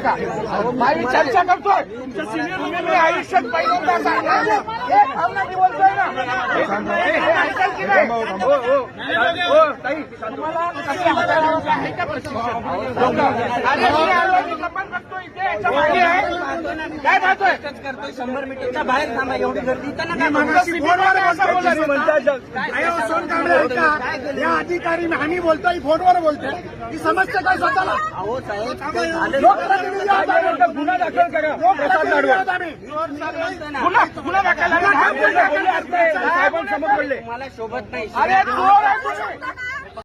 चर्चा करतोय तुमच्या सिनियर आयुष्यात पहिल्यांदा सांगा बोलतोय ना काय पाहतोय 100 मीटरच्या बाहेर थांबा एवढी गर्दी या अधिकारी आम्ही बोलतोय फोनवर बोलतोय ही समस्या काय स्वतःला अहो साहेब गुन्हा दाखल करा गुन्हा दाखल मला शोभत नाही. अरे